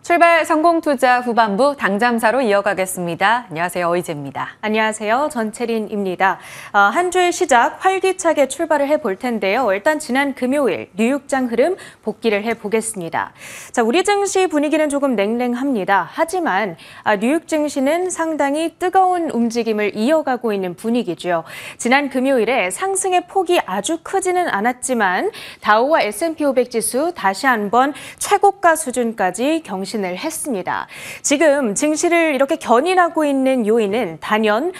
출발 성공투자 후반부 당잠사로 이어가겠습니다. 안녕하세요. 어이재입니다. 안녕하세요. 전채린입니다. 한 주의 시작 활기차게 출발을 해볼 텐데요. 일단 지난 금요일 뉴욕장 흐름 복기를 해보겠습니다. 자, 우리 증시 분위기는 조금 냉랭합니다. 하지만 뉴욕 증시는 상당히 뜨거운 움직임을 이어가고 있는 분위기죠. 지난 금요일에 상승의 폭이 아주 크지는 않았지만 다우와 S&P 500 지수 다시 한번 최고가 수준까지 경신을 했습니다. 지금 증시를 이렇게 견인하고 있는 요인은 단연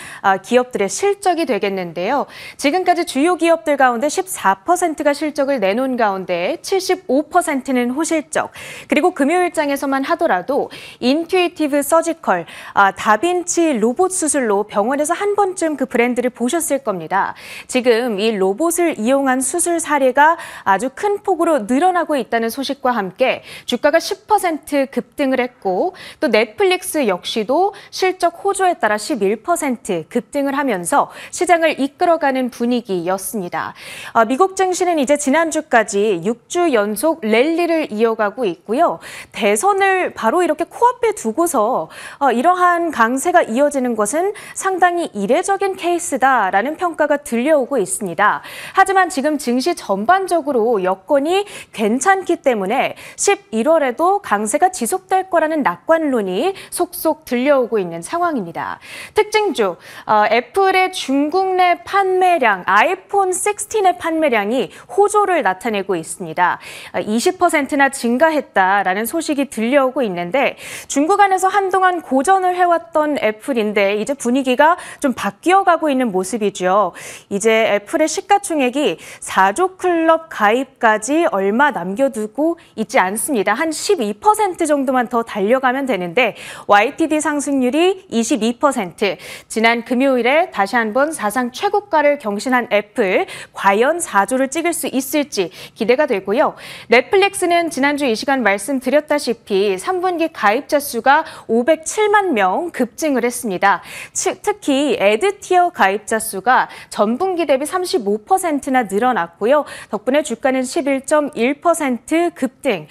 기업들의 실적이 되겠는데요. 지금까지 주요 기업들 가운데 14%가 실적을 내놓은 가운데 75%는 호실적, 그리고 금요일장에서만 하더라도 인투이티브 서지컬, 다빈치 로봇 수술로 병원에서 한 번쯤 그 브랜드를 보셨을 겁니다. 지금 이 로봇을 이용한 수술 사례가 아주 큰 폭으로 늘어나고 있다는 소식과 함께 주가가 10% 급등을 했고, 또 넷플릭스 역시도 실적 호조에 따라 11% 급등을 하면서 시장을 이끌어가는 분위기였습니다. 미국 증시는 이제 지난주까지 6주 연속 랠리를 이어가고 있고요. 대선을 바로 이렇게 코앞에 두고서 이러한 강세가 이어지는 것은 상당히 이례적인 케이스다라는 평가가 들려오고 있습니다. 하지만 지금 증시 전반적으로 여건이 괜찮기 때문에 11월에도 강세가 지속될 거라는 낙관론이 속속 들려오고 있는 상황입니다. 특징주, 애플의 중국 내 판매량, 아이폰 16의 판매량이 호조를 나타내고 있습니다. 20%나 증가했다라는 소식이 들려오고 있는데, 중국 안에서 한동안 고전을 해왔던 애플인데 이제 분위기가 좀 바뀌어가고 있는 모습이죠. 이제 애플의 시가총액이 4조 클럽 가입까지 얼마 남겨두고 있지 않습니다. 한 12% 정도만 더 달려가면 되는데 YTD 상승률이 22%, 지난 금요일에 다시 한번 사상 최고가를 경신한 애플, 과연 4조를 찍을 수 있을지 기대가 되고요. 넷플릭스는 지난주 이 시간 말씀드렸다시피 3분기 가입자 수가 507만 명 급증을 했습니다. 특히 애드티어 가입자 수가 전분기 대비 35%나 늘어났고요. 덕분에 주가는 11.1% 급등.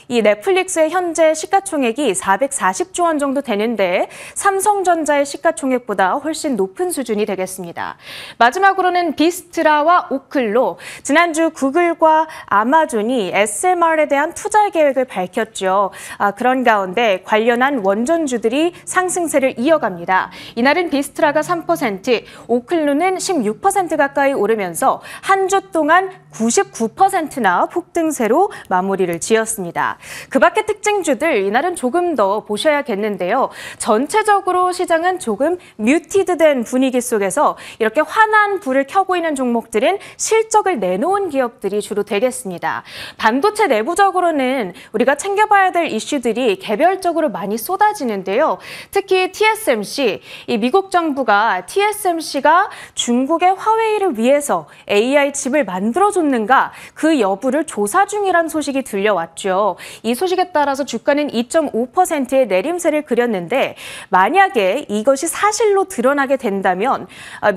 이 넷플릭스의 현재 시가총액이 440조 원 정도 되는데 삼성전자의 시가총액보다 훨씬 높은 수준이 되겠습니다. 마지막으로는 비스트라와 오클로, 지난주 구글과 아마존이 SMR에 대한 투자 계획을 밝혔죠. 그런 가운데 관련한 원전주들이 상승세를 이어갑니다. 이날은 비스트라가 3%, 오클로는 16% 가까이 오르면서 한 주 동안 99%나 폭등세로 마무리를 지었습니다. 그 밖의 특징주들 이날은 조금 더 보셔야겠는데요. 전체적으로 시장은 조금 뮤티드된 분위기 속에서 이렇게 환한 불을 켜고 있는 종목들은 실적을 내놓은 기업들이 주로 되겠습니다. 반도체 내부적으로는 우리가 챙겨봐야 될 이슈들이 개별적으로 많이 쏟아지는데요. 특히 TSMC, 이 미국 정부가 TSMC가 중국의 화웨이를 위해서 AI 칩을 만들어줬는가 그 여부를 조사 중이라는 소식이 들려왔죠. 이 소식에 따라서 주가는 2.5%의 내림세를 그렸는데, 만약에 이것이 사실로 드러나게 된다면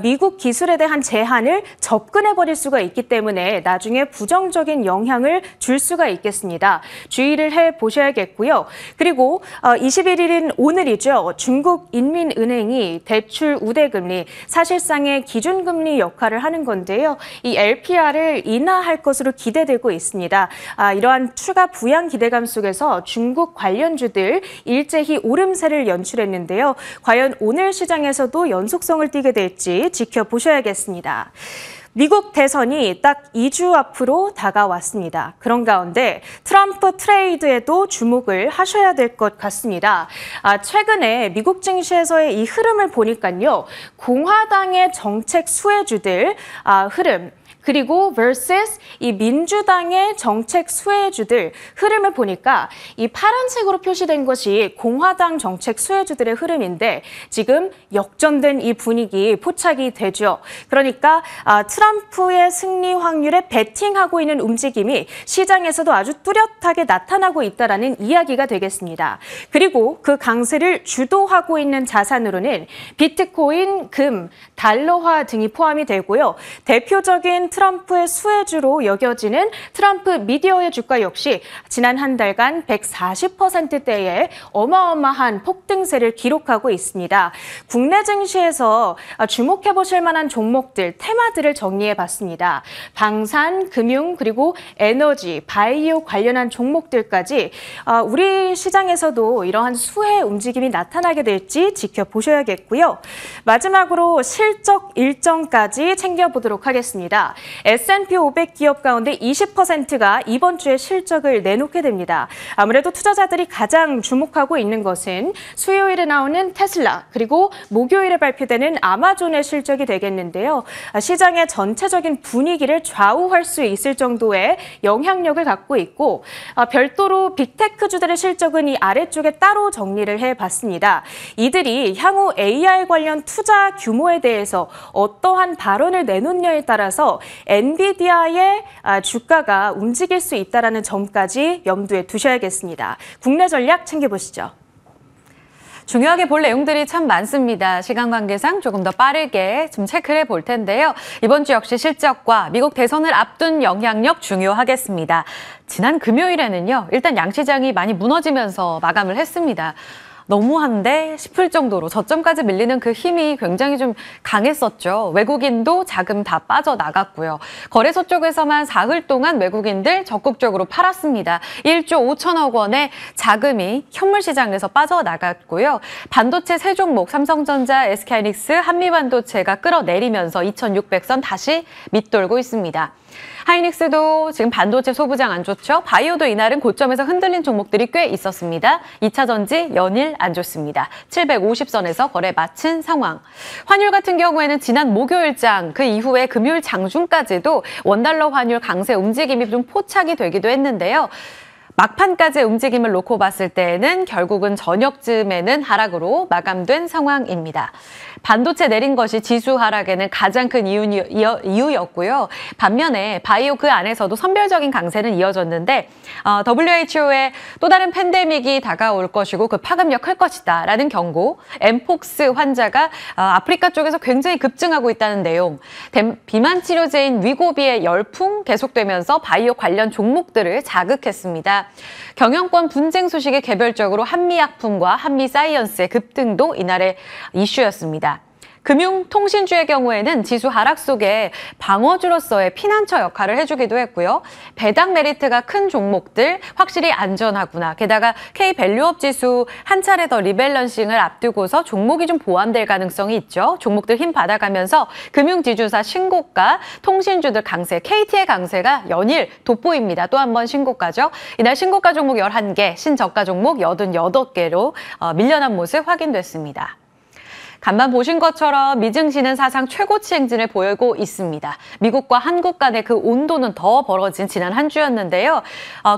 미국 기술에 대한 제한을 접근해버릴 수가 있기 때문에 나중에 부정적인 영향을 줄 수가 있겠습니다. 주의를 해보셔야겠고요. 그리고 21일인 오늘이죠. 중국 인민은행이 대출 우대금리, 사실상의 기준금리 역할을 하는 건데요. 이 LPR을 인하할 것으로 기대되고 있습니다. 이러한 추가 부양 기대감 속에서 중국 관련주들 일제히 오름세를 연출했는데요. 과연 오늘 시장에서도 연속성을 띠게 될지 지켜보셔야겠습니다. 미국 대선이 딱 2주 앞으로 다가왔습니다. 그런 가운데 트럼프 트레이드에도 주목을 하셔야 될 것 같습니다. 최근에 미국 증시에서의 이 흐름을 보니까요. 공화당의 정책 수혜주들 흐름, 그리고 versus 이 민주당의 정책 수혜주들 흐름을 보니까 이 파란색으로 표시된 것이 공화당 정책 수혜주들의 흐름인데 지금 역전된 이 분위기 포착이 되죠. 그러니까 트럼프의 승리 확률에 베팅하고 있는 움직임이 시장에서도 아주 뚜렷하게 나타나고 있다는 이야기가 되겠습니다. 그리고 그 강세를 주도하고 있는 자산으로는 비트코인, 금, 달러화 등이 포함이 되고요. 대표적인 트럼프의 수혜주로 여겨지는 트럼프 미디어의 주가 역시 지난 한 달간 140%대의 어마어마한 폭등세를 기록하고 있습니다. 국내 증시에서 주목해보실 만한 종목들, 테마들을 정리해봤습니다. 방산, 금융, 그리고 에너지, 바이오 관련한 종목들까지 우리 시장에서도 이러한 수혜 움직임이 나타나게 될지 지켜보셔야겠고요. 마지막으로 실적 일정까지 챙겨보도록 하겠습니다. S&P 500 기업 가운데 20%가 이번 주에 실적을 내놓게 됩니다. 아무래도 투자자들이 가장 주목하고 있는 것은 수요일에 나오는 테슬라, 그리고 목요일에 발표되는 아마존의 실적이 되겠는데요. 시장의 전체적인 분위기를 좌우할 수 있을 정도의 영향력을 갖고 있고, 별도로 빅테크주들의 실적은 이 아래쪽에 따로 정리를 해봤습니다. 이들이 향후 AI 관련 투자 규모에 대해서 어떠한 발언을 내놓느냐에 따라서 엔비디아의 주가가 움직일 수 있다는 점까지 염두에 두셔야겠습니다. 국내 전략 챙겨보시죠. 중요하게 볼 내용들이 참 많습니다. 시간 관계상 조금 더 빠르게 좀 체크를 해볼 텐데요. 이번 주 역시 실적과 미국 대선을 앞둔 영향력 중요하겠습니다. 지난 금요일에는요, 일단 양시장이 많이 무너지면서 마감을 했습니다. 너무한데 싶을 정도로 저점까지 밀리는 그 힘이 굉장히 좀 강했었죠. 외국인도 자금 다 빠져나갔고요. 거래소 쪽에서만 사흘 동안 외국인들 적극적으로 팔았습니다. 1조 5천억 원의 자금이 현물 시장에서 빠져나갔고요. 반도체 세 종목 삼성전자, SK하이닉스, 한미반도체가 끌어내리면서 2,600선 다시 밑돌고 있습니다. 하이닉스도 지금 반도체 소부장 안 좋죠. 바이오도 이날은 고점에서 흔들린 종목들이 꽤 있었습니다. 2차 전지 연일 안 좋습니다. 750선에서 거래 마친 상황. 환율 같은 경우에는 지난 목요일장 그 이후에 금요일 장중까지도 원달러 환율 강세 움직임이 좀 포착이 되기도 했는데요. 막판까지의 움직임을 놓고 봤을 때에는 결국은 저녁쯤에는 하락으로 마감된 상황입니다. 반도체 내린 것이 지수 하락에는 가장 큰 이유였고요. 반면에 바이오 그 안에서도 선별적인 강세는 이어졌는데 WHO의 또 다른 팬데믹이 다가올 것이고 그 파급력 클 것이다 라는 경고, 엠폭스 환자가 아프리카 쪽에서 굉장히 급증하고 있다는 내용, 비만 치료제인 위고비의 열풍 계속되면서 바이오 관련 종목들을 자극했습니다. 경영권 분쟁 소식에 개별적으로 한미약품과 한미사이언스의 급등도 이날의 이슈였습니다. 금융, 통신주의 경우에는 지수 하락 속에 방어주로서의 피난처 역할을 해주기도 했고요. 배당 메리트가 큰 종목들 확실히 안전하구나. 게다가 K밸류업 지수 한 차례 더 리밸런싱을 앞두고서 종목이 좀 보완될 가능성이 있죠. 종목들 힘 받아가면서 금융지주사 신고가, 통신주들 강세, KT의 강세가 연일 돋보입니다. 또 한 번 신고가죠. 이날 신고가 종목 11개, 신저가 종목 88개로 밀려난 모습 확인됐습니다. 간만 보신 것처럼 미증시는 사상 최고치 행진을 보이고 있습니다. 미국과 한국 간의 그 온도는 더 벌어진 지난 한 주였는데요.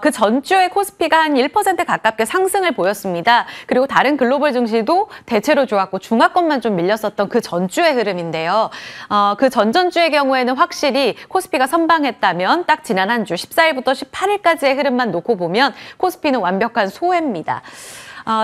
그 전주에 코스피가 한 1% 가깝게 상승을 보였습니다. 그리고 다른 글로벌 증시도 대체로 좋았고 중화권만 좀 밀렸었던 그 전주의 흐름인데요. 그 전전주의 경우에는 확실히 코스피가 선방했다면 딱 지난 한 주 14일부터 18일까지의 흐름만 놓고 보면 코스피는 완벽한 소외입니다.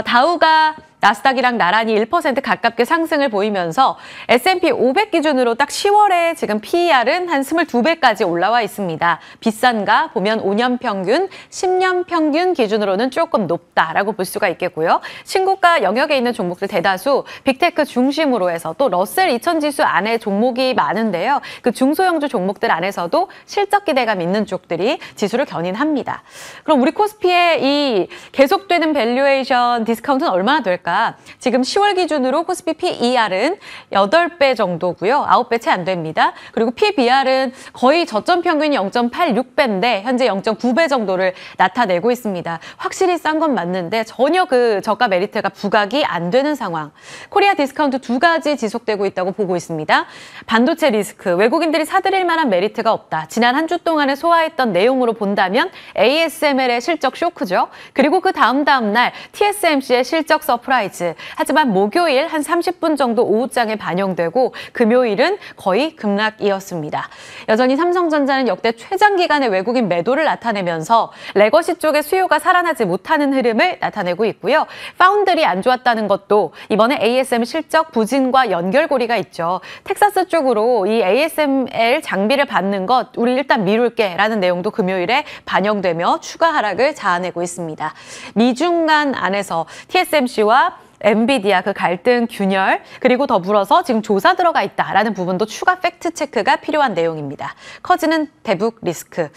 다우가 나스닥이랑 나란히 1% 가깝게 상승을 보이면서 S&P 500 기준으로 딱 10월에 지금 PER은 한 22배까지 올라와 있습니다. 비싼가 보면 5년 평균, 10년 평균 기준으로는 조금 높다라고 볼 수가 있겠고요. 신고가 영역에 있는 종목들 대다수 빅테크 중심으로 해서 또 러셀 2000 지수 안에 종목이 많은데요. 그 중소형주 종목들 안에서도 실적 기대감 있는 쪽들이 지수를 견인합니다. 그럼 우리 코스피의 이 계속되는 밸류에이션 디스카운트는 얼마나 될까? 지금 10월 기준으로 코스피 PER은 8배 정도고요. 9배 채 안 됩니다. 그리고 PBR은 거의 저점 평균이 0.86배인데 현재 0.9배 정도를 나타내고 있습니다. 확실히 싼 건 맞는데 전혀 그 저가 메리트가 부각이 안 되는 상황. 코리아 디스카운트 두 가지 지속되고 있다고 보고 있습니다. 반도체 리스크, 외국인들이 사들일 만한 메리트가 없다. 지난 한 주 동안에 소화했던 내용으로 본다면 ASML의 실적 쇼크죠. 그리고 그 다음 날 TSMC의 실적 서프라이즈 서프라이즈. 하지만 목요일 한 30분 정도 오후장에 반영되고 금요일은 거의 급락이었습니다. 여전히 삼성전자는 역대 최장 기간의 외국인 매도를 나타내면서 레거시 쪽의 수요가 살아나지 못하는 흐름을 나타내고 있고요. 파운드리 안 좋았다는 것도 이번에 ASM 실적 부진과 연결고리가 있죠. 텍사스 쪽으로 이 ASML 장비를 받는 것 우리 일단 미룰게 라는 내용도 금요일에 반영되며 추가 하락을 자아내고 있습니다. 미중 간 안에서 TSMC와 엔비디아 그 갈등 균열 그리고 더불어서 지금 조사 들어가 있다라는 부분도 추가 팩트 체크가 필요한 내용입니다. 커지는 대북 리스크.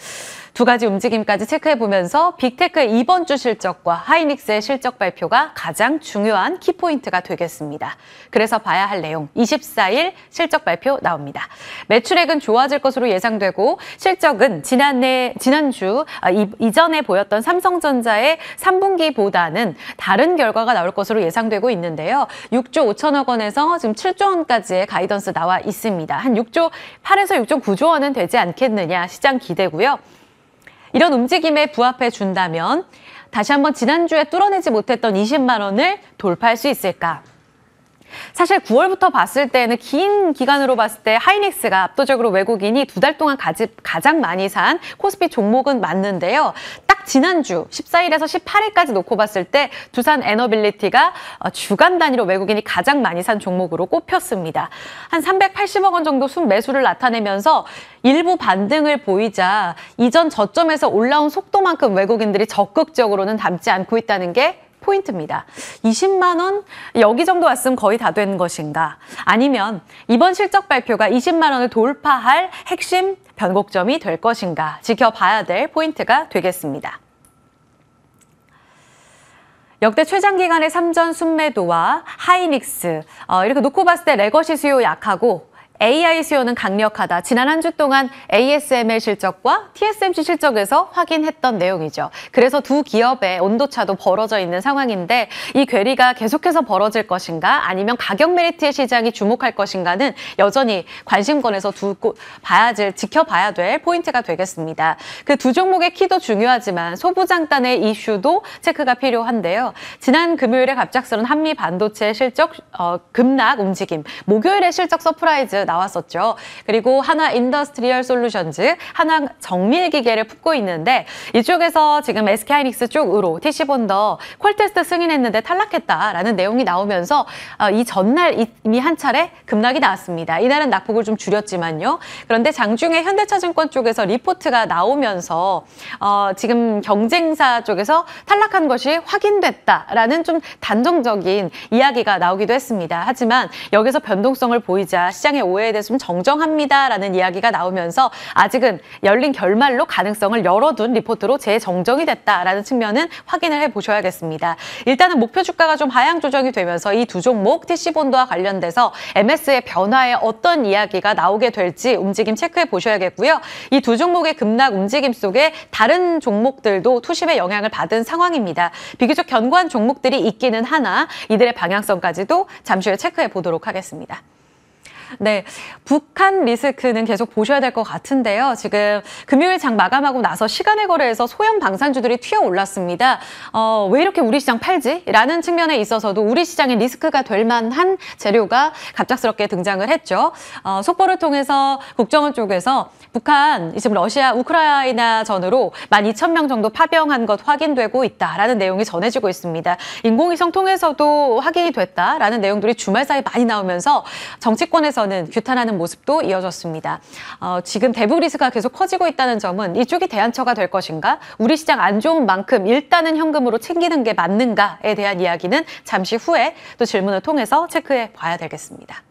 두 가지 움직임까지 체크해보면서 빅테크의 이번 주 실적과 하이닉스의 실적 발표가 가장 중요한 키포인트가 되겠습니다. 그래서 봐야 할 내용 24일 실적 발표 나옵니다. 매출액은 좋아질 것으로 예상되고 실적은 지난주 이전에 보였던 삼성전자의 3분기보다는 다른 결과가 나올 것으로 예상되고 있는데요. 6조 5천억 원에서 지금 7조 원까지의 가이던스 나와 있습니다. 한 8에서 6.9조 원은 되지 않겠느냐 시장 기대고요. 이런 움직임에 부합해 준다면 다시 한번 지난주에 뚫어내지 못했던 20만 원을 돌파할 수 있을까? 사실 9월부터 봤을 때는 긴 기간으로 봤을 때 하이닉스가 압도적으로 외국인이 2달 동안 가장 많이 산 코스피 종목은 맞는데요. 딱 지난주 14일에서 18일까지 놓고 봤을 때 두산 에너빌리티가 주간 단위로 외국인이 가장 많이 산 종목으로 꼽혔습니다. 한 380억 원 정도 순매수를 나타내면서 일부 반등을 보이자 이전 저점에서 올라온 속도만큼 외국인들이 적극적으로는 담지 않고 있다는 게 포인트입니다. 20만 원 여기 정도 왔으면 거의 다 된 것인가? 아니면 이번 실적 발표가 20만 원을 돌파할 핵심 변곡점이 될 것인가? 지켜봐야 될 포인트가 되겠습니다. 역대 최장 기간의 삼전 순매도와 하이닉스 이렇게 놓고 봤을 때 레거시 수요 약하고 AI 수요는 강력하다. 지난 한 주 동안 ASML 실적과 TSMC 실적에서 확인했던 내용이죠. 그래서 두 기업의 온도차도 벌어져 있는 상황인데 이 괴리가 계속해서 벌어질 것인가 아니면 가격 메리트의 시장이 주목할 것인가는 여전히 관심권에서 지켜봐야 될 포인트가 되겠습니다. 그 두 종목의 키도 중요하지만 소부장단의 이슈도 체크가 필요한데요. 지난 금요일에 갑작스러운 한미 반도체 실적 급락 움직임, 목요일에 실적 서프라이즈 나왔었죠. 그리고 하나 인더스트리얼 솔루션즈, 하나 정밀기계를 품고 있는데 이쪽에서 지금 SK하이닉스 쪽으로 TC본더 콜테스트 승인했는데 탈락했다라는 내용이 나오면서 이 전날 이미 한 차례 급락이 나왔습니다. 이날은 낙폭을 좀 줄였지만요. 그런데 장중에 현대차증권 쪽에서 리포트가 나오면서 지금 경쟁사 쪽에서 탈락한 것이 확인됐다라는 좀 단정적인 이야기가 나오기도 했습니다. 하지만 여기서 변동성을 보이자 시장의 오해에 대해서 좀 정정합니다라는 이야기가 나오면서 아직은 열린 결말로 가능성을 열어둔 리포트로 재정정이 됐다라는 측면은 확인을 해보셔야겠습니다. 일단은 목표 주가가 좀 하향 조정이 되면서 이 두 종목 TC본드와 관련돼서 MS의 변화에 어떤 이야기가 나오게 될지 움직임 체크해 보셔야겠고요. 이 두 종목의 급락 움직임 속에 다른 종목들도 투심의 영향을 받은 상황입니다. 비교적 견고한 종목들이 있기는 하나 이들의 방향성까지도 잠시 후에 체크해 보도록 하겠습니다. 네, 북한 리스크는 계속 보셔야 될 것 같은데요. 지금 금요일 장 마감하고 나서 시간의 거래에서 소형 방산주들이 튀어 올랐습니다. 왜 이렇게 우리 시장 팔지? 라는 측면에 있어서도 우리 시장에 리스크가 될 만한 재료가 갑작스럽게 등장을 했죠. 속보를 통해서 국정원 쪽에서 북한 지금 러시아 우크라이나 전으로 12,000명 정도 파병한 것 확인되고 있다라는 내용이 전해지고 있습니다. 인공위성 통해서도 확인이 됐다라는 내용들이 주말 사이 많이 나오면서 정치권에서는 규탄하는 모습도 이어졌습니다. 지금 대북 리스크가 계속 커지고 있다는 점은 이쪽이 대안처가 될 것인가? 우리 시장 안 좋은 만큼 일단은 현금으로 챙기는 게 맞는가에 대한 이야기는 잠시 후에 또 질문을 통해서 체크해 봐야 되겠습니다.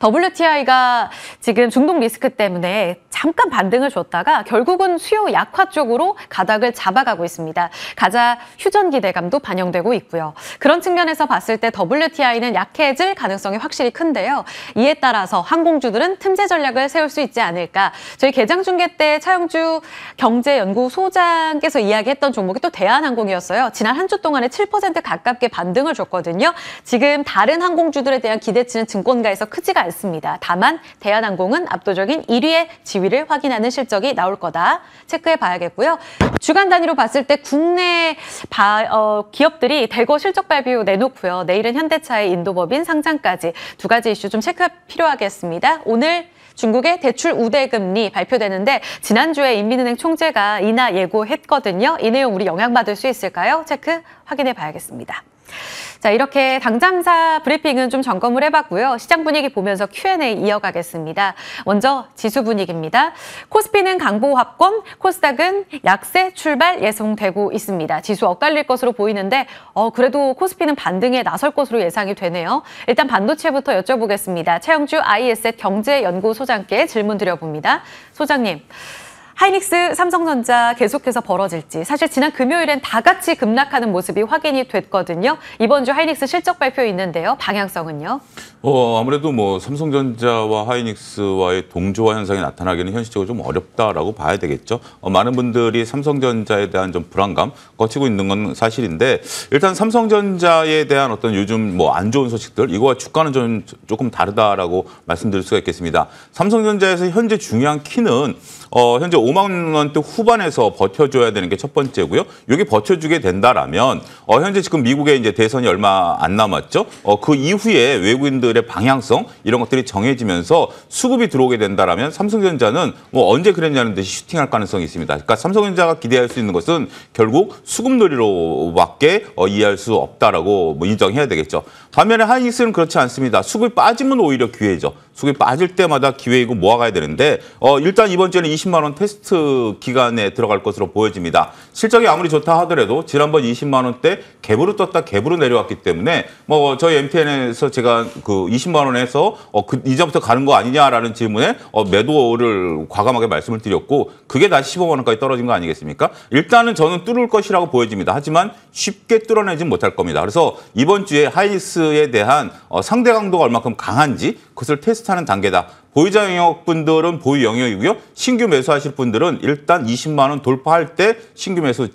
WTI가 지금 중동 리스크 때문에 잠깐 반등을 줬다가 결국은 수요 약화 쪽으로 가닥을 잡아가고 있습니다. 가자 휴전 기대감도 반영되고 있고요. 그런 측면에서 봤을 때 WTI는 약해질 가능성이 확실히 큰데요. 이에 따라서 항공주들은 틈새 전략을 세울 수 있지 않을까. 저희 개장 중계 때 차영주 경제연구소장께서 이야기했던 종목이 또 대한항공이었어요. 지난 한 주 동안에 7% 가깝게 반등을 줬거든요. 지금 다른 항공주들에 대한 기대치는 증권가에서 크지가 않습니다. 다만 대한항공은 압도적인 1위의 지위 지위를 확인하는 실적이 나올 거다. 체크해 봐야겠고요. 주간 단위로 봤을 때 국내 기업들이 대거 실적 발표 내놓고요. 내일은 현대차의 인도법인 상장까지 두 가지 이슈 좀 체크가 필요하겠습니다. 오늘 중국의 대출 우대금리 발표되는데 지난주에 인민은행 총재가 인하 예고했거든요. 이 내용 우리 영향받을 수 있을까요? 체크 확인해 봐야겠습니다. 자, 이렇게 당잠사 브리핑은 좀 점검을 해봤고요. 시장 분위기 보면서 Q&A 이어가겠습니다. 먼저 지수 분위기입니다. 코스피는 강보합권, 코스닥은 약세 출발 예상되고 있습니다. 지수 엇갈릴 것으로 보이는데 그래도 코스피는 반등에 나설 것으로 예상이 되네요. 일단 반도체부터 여쭤보겠습니다. 차영주 ISET 경제연구소장께 질문 드려봅니다. 소장님. 하이닉스, 삼성전자 계속해서 벌어질지 사실 지난 금요일엔 다 같이 급락하는 모습이 확인이 됐거든요. 이번 주 하이닉스 실적 발표 있는데요. 방향성은요? 아무래도 뭐 삼성전자와 하이닉스와의 동조화 현상이 나타나기는 현실적으로 좀 어렵다라고 봐야 되겠죠. 많은 분들이 삼성전자에 대한 좀 불안감 거치고 있는 건 사실인데 일단 삼성전자에 대한 어떤 요즘 뭐 안 좋은 소식들 이거와 주가는 좀 조금 다르다라고 말씀드릴 수가 있겠습니다. 삼성전자에서 현재 중요한 키는 현재 5만 원대 후반에서 버텨줘야 되는 게 첫 번째고요. 여기 버텨주게 된다라면 현재 지금 미국의 이제 대선이 얼마 안 남았죠. 그 이후에 외국인들의 방향성 이런 것들이 정해지면서 수급이 들어오게 된다라면 삼성전자는 뭐 언제 그랬냐는 듯이 슈팅할 가능성이 있습니다. 그러니까 삼성전자가 기대할 수 있는 것은 결국 수급놀이로밖에 이해할 수 없다라고 뭐 인정해야 되겠죠. 반면에 하이닉스는 그렇지 않습니다. 수급이 빠지면 오히려 기회죠. 수급이 빠질 때마다 기회이고 모아가야 되는데 일단 이번 주에는 20만 원 테스트 기간에 들어갈 것으로 보여집니다. 실적이 아무리 좋다 하더라도 지난번 20만 원대 갭으로 떴다 갭으로 내려왔기 때문에 뭐 저희 MTN에서 제가 그 20만 원에서 이제부터 가는 거 아니냐라는 질문에 매도를 과감하게 말씀을 드렸고 그게 다시 15만 원까지 떨어진 거 아니겠습니까? 일단은 저는 뚫을 것이라고 보여집니다. 하지만 쉽게 뚫어내진 못할 겁니다. 그래서 이번 주에 하이닉스에 대한 상대 강도가 얼마큼 강한지 그것을 테스트하는 단계다. 보유자 영역분들은 보유 영역이고요. 신규 매수하실 분들은 일단 20만 원 돌파할 때 신규 매수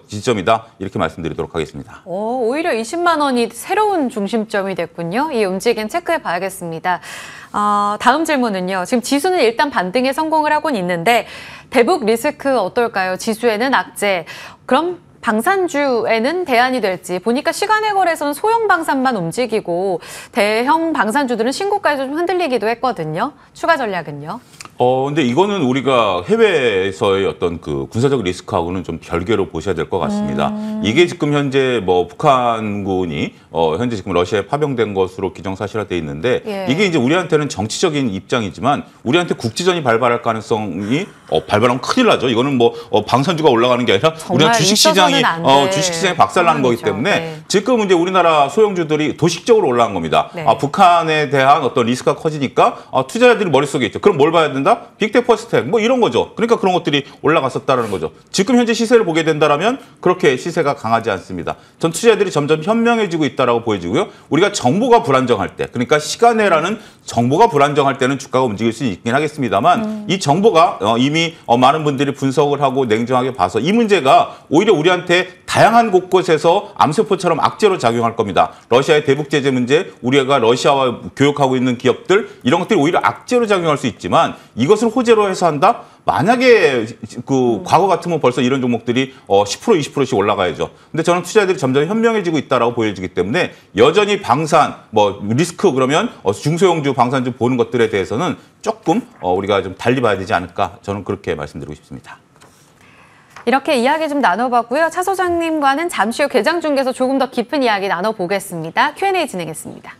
지점이다. 이렇게 말씀드리도록 하겠습니다. 오히려 20만 원이 새로운 중심점이 됐군요. 이 움직임 체크해 봐야겠습니다. 다음 질문은요. 지금 지수는 일단 반등에 성공을 하고는 있는데 대북 리스크 어떨까요? 지수에는 악재. 그럼 방산주에는 대안이 될지 보니까 시간의 거래에서는 소형 방산만 움직이고 대형 방산주들은 신고가에서 좀 흔들리기도 했거든요. 추가 전략은요? 근데 이거는 우리가 해외에서의 어떤 그 군사적 리스크하고는 좀 별개로 보셔야 될 것 같습니다. 이게 지금 현재 뭐 북한군이 현재 지금 러시아에 파병된 것으로 기정사실화돼 있는데 이게 이제 우리한테는 정치적인 입장이지만 우리한테 국지전이 발발할 가능성이 발발하면 큰일 나죠. 이거는 뭐 방산주가 올라가는 게 아니라 우리가 주식시장이 박살나는 거기 때문에 지금 이제 우리나라 소형주들이 도식적으로 올라간 겁니다. 북한에 대한 어떤 리스크가 커지니까 투자자들이 머릿속에 있죠. 그럼 뭘 봐야 된다? 빅테크 스택 뭐 이런 거죠. 그러니까 그런 것들이 올라갔었다라는 거죠. 지금 현재 시세를 보게 된다라면 그렇게 시세가 강하지 않습니다. 전 투자자들이 점점 현명해지고 있다라고 보여지고요. 우리가 정보가 불안정할 때, 그러니까 시간에라는 정보가 불안정할 때는 주가가 움직일 수 있긴 하겠습니다만 이 정보가 이미 많은 분들이 분석을 하고 냉정하게 봐서 이 문제가 오히려 우리한테 다양한 곳곳에서 암세포처럼 악재로 작용할 겁니다. 러시아의 대북 제재 문제, 우리가 러시아와 교역하고 있는 기업들 이런 것들이 오히려 악재로 작용할 수 있지만 이것을 호재로 해서 한다? 만약에 그 과거 같으면 벌써 이런 종목들이 10% 20%씩 올라가야죠. 근데 저는 투자자들이 점점 현명해지고 있다라고 보여지기 때문에 여전히 방산, 뭐 리스크 그러면 중소형주, 방산주 보는 것들에 대해서는 조금 우리가 좀 달리 봐야 되지 않을까 저는 그렇게 말씀드리고 싶습니다. 이렇게 이야기 좀 나눠봤고요. 차 소장님과는 잠시 후 개장 중에서 조금 더 깊은 이야기 나눠보겠습니다. Q&A 진행했습니다.